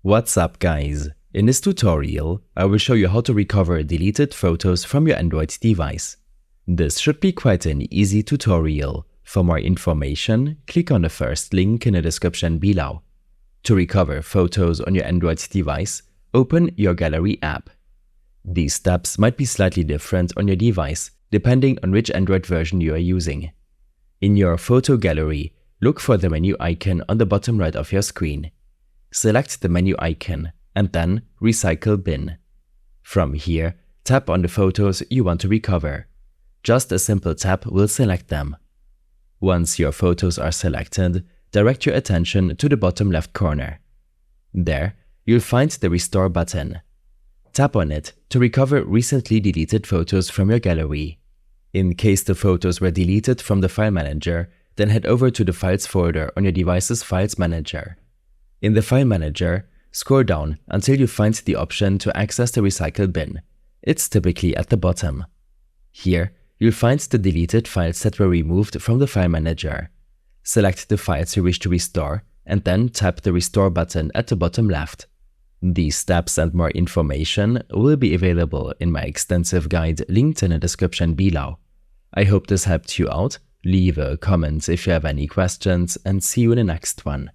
What's up guys? In this tutorial, I will show you how to recover deleted photos from your Android device. This should be quite an easy tutorial. For more information, click on the first link in the description below. To recover photos on your Android device, open your Gallery app. These steps might be slightly different on your device, depending on which Android version you are using. In your photo gallery, look for the menu icon on the bottom right of your screen. Select the menu icon and then Recycle Bin. From here, tap on the photos you want to recover. Just a simple tap will select them. Once your photos are selected, direct your attention to the bottom left corner. There, you'll find the Restore button. Tap on it to recover recently deleted photos from your gallery. In case the photos were deleted from the file manager, then head over to the Files folder on your device's Files Manager. In the File Manager, scroll down until you find the option to access the Recycle Bin. It's typically at the bottom. Here, you'll find the deleted files that were removed from the File Manager. Select the files you wish to restore and then tap the Restore button at the bottom left. These steps and more information will be available in my extensive guide linked in the description below. I hope this helped you out. Leave a comment if you have any questions and see you in the next one.